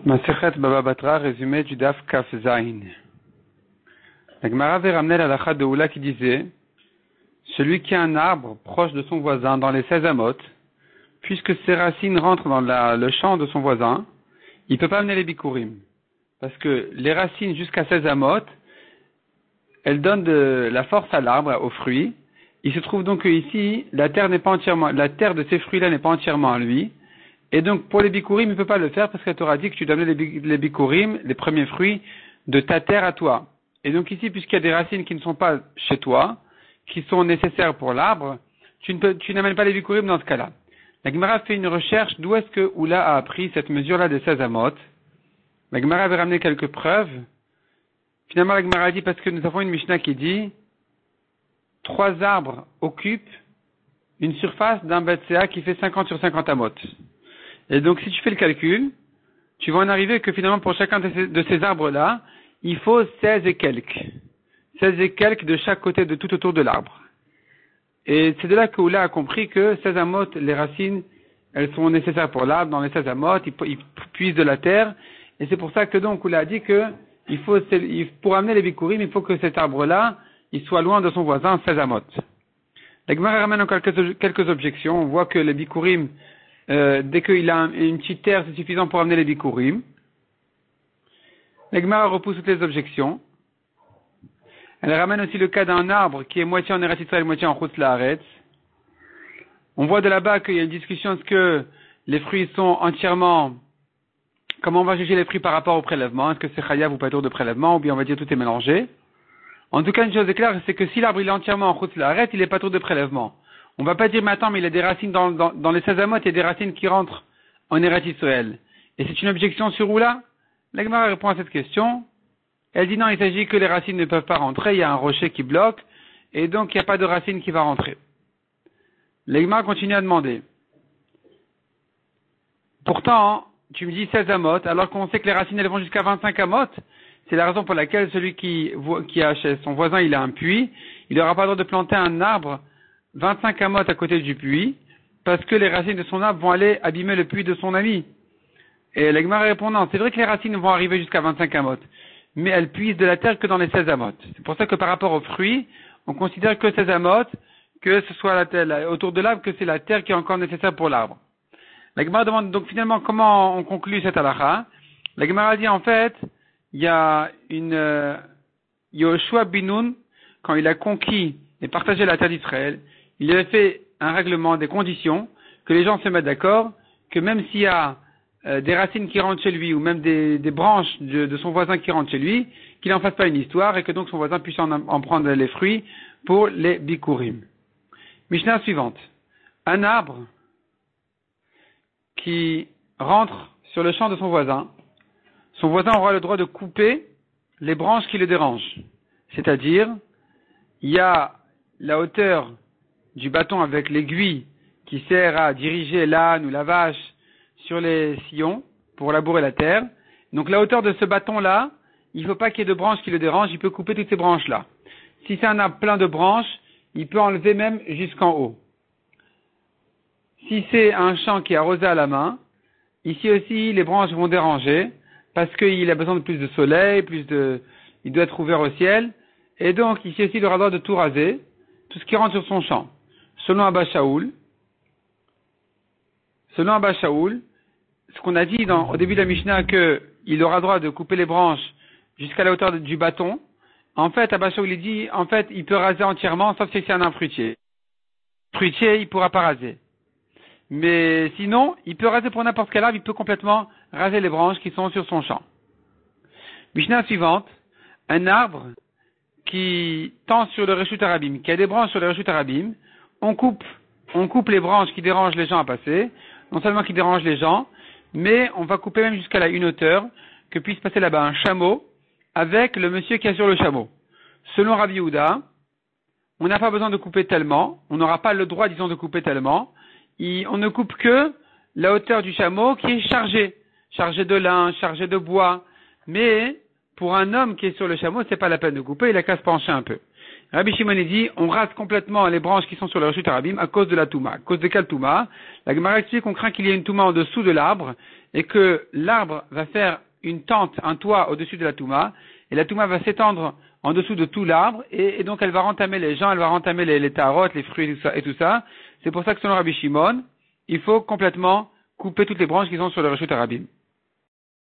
Masechet Baba Batra, résumé du Daf Kaf Zain. La Gemara avait ramené la halakha de Oula qui disait celui qui a un arbre proche de son voisin dans les 16 amot, puisque ses racines rentrent dans le champ de son voisin, il ne peut pas amener les bikurim. Parce que les racines jusqu'à 16 amot, elles donnent de la force à l'arbre, aux fruits. Il se trouve donc que ici, la terre de ces fruits-là n'est pas entièrement à lui. Et donc, pour les bikurim, il ne peut pas le faire parce qu'elle t'aura dit que tu dois amener les bikurim, les premiers fruits, de ta terre à toi. Et donc ici, puisqu'il y a des racines qui ne sont pas chez toi, qui sont nécessaires pour l'arbre, tu n'amènes pas les bikurim dans ce cas-là. La Gemara fait une recherche d'où est-ce que Oula a appris cette mesure-là des 16 amot. La Gemara avait ramené quelques preuves. Finalement, la Gemara a dit parce que nous avons une Mishnah qui dit 3 arbres occupent une surface d'un Betsea qui fait 50 sur 50 amot. Et donc, si tu fais le calcul, tu vas en arriver que finalement, pour chacun de ces arbres-là, il faut 16 et quelques. 16 et quelques de chaque côté, de tout autour de l'arbre. Et c'est de là que Oula a compris que 16 amot, les racines, elles sont nécessaires pour l'arbre. Dans les 16 amot, ils puisent de la terre. Et c'est pour ça que donc Oula a dit que pour amener les bikurim, il faut que cet arbre-là, il soit loin de son voisin, 16 amot. La Gemara ramène encore quelques objections. On voit que les bikurim, dès qu'il a une petite terre, c'est suffisant pour amener les bikurim. La Gemara repousse toutes les objections. Elle ramène aussi le cas d'un arbre qui est moitié en Eretz Israël, moitié en Chutz La'aretz. On voit de là-bas qu'il y a une discussion est-ce que les fruits sont entièrement, comment on va juger les fruits par rapport au prélèvement, est-ce que c'est chayav ou pas tour de prélèvement, ou bien on va dire tout est mélangé. En tout cas, une chose est claire, c'est que si l'arbre il est entièrement en Chutz La'aretz, il est pas tour de prélèvement. On va pas dire, mais attends, mais il y a des racines dans les 16 amot, il y a des racines qui rentrent en Eretz Israël. Et c'est une objection sur Oula? La Gemara répond à cette question. Elle dit non, il s'agit que les racines ne peuvent pas rentrer, il y a un rocher qui bloque, et donc il n'y a pas de racine qui va rentrer. La Gemara continue à demander. Pourtant, tu me dis 16 amot, alors qu'on sait que les racines elles vont jusqu'à 25 amot. C'est la raison pour laquelle celui qui a chez son voisin, il a un puits, il n'aura pas le droit de planter un arbre 25 amot à côté du puits, parce que les racines de son arbre vont aller abîmer le puits de son ami. Et la Gemara répond non, c'est vrai que les racines vont arriver jusqu'à 25 amot, mais elles puisent de la terre que dans les 16 amot. C'est pour ça que par rapport aux fruits, on considère que 16 amot, que ce soit la terre, autour de l'arbre, que c'est la terre qui est encore nécessaire pour l'arbre. La Gemara demande donc finalement comment on conclut cette halakha. La Gemara dit en fait, il y a Yoshua bin Nun, quand il a conquis et partagé la terre d'Israël, il avait fait un règlement, des conditions, que les gens se mettent d'accord, que même s'il y a des racines qui rentrent chez lui, ou même des branches de son voisin qui rentrent chez lui, qu'il n'en fasse pas une histoire, et que donc son voisin puisse en prendre les fruits pour les bikurim. Mishnah suivante. Un arbre qui rentre sur le champ de son voisin aura le droit de couper les branches qui le dérangent. C'est-à-dire, il y a la hauteur du bâton avec l'aiguille qui sert à diriger l'âne ou la vache sur les sillons pour labourer la terre. Donc la hauteur de ce bâton-là, il ne faut pas qu'il y ait de branches qui le dérangent, il peut couper toutes ces branches-là. Si c'est un arbre plein de branches, il peut enlever même jusqu'en haut. Si c'est un champ qui est arrosé à la main, ici aussi les branches vont déranger parce qu'il a besoin de plus de soleil, il doit être ouvert au ciel, et donc ici aussi il aura le droit de tout raser, tout ce qui rentre sur son champ. Selon Abba Shaul, ce qu'on a dit au début de la Mishnah qu'il aura droit de couper les branches jusqu'à la hauteur du bâton, en fait, Abba Shaul il dit, en fait, il peut raser entièrement, sauf si c'est un arbre fruitier. Fruitier, il pourra pas raser. Mais sinon, il peut raser pour n'importe quel arbre, il peut complètement raser les branches qui sont sur son champ. Mishnah suivante, un arbre qui tend sur le Reshut Harabim, qui a des branches sur le Reshut Harabim, on coupe les branches qui dérangent les gens à passer, non seulement qui dérangent les gens, mais on va couper même jusqu'à une hauteur que puisse passer là-bas un chameau avec le monsieur qui est sur le chameau. Selon Rabbi Yehuda, on n'a pas besoin de couper tellement, on n'aura pas le droit, disons, de couper tellement, on ne coupe que la hauteur du chameau qui est chargé de lin, chargé de bois, mais pour un homme qui est sur le chameau, c'est pas la peine de couper, il a qu'à se pencher un peu. Rabbi Shimon dit, on rase complètement les branches qui sont sur le Reshut Harabim à cause de la Touma. À cause de quelle Touma? La Gemara explique qu'on craint qu'il y ait une Touma en dessous de l'arbre, et que l'arbre va faire une tente, un toit au-dessus de la Touma, et la Touma va s'étendre en dessous de tout l'arbre, et donc elle va rentamer les gens, elle va rentamer les tarotes, les fruits et tout ça. C'est pour ça que selon Rabbi Shimon, il faut complètement couper toutes les branches qui sont sur le Reshut Harabim.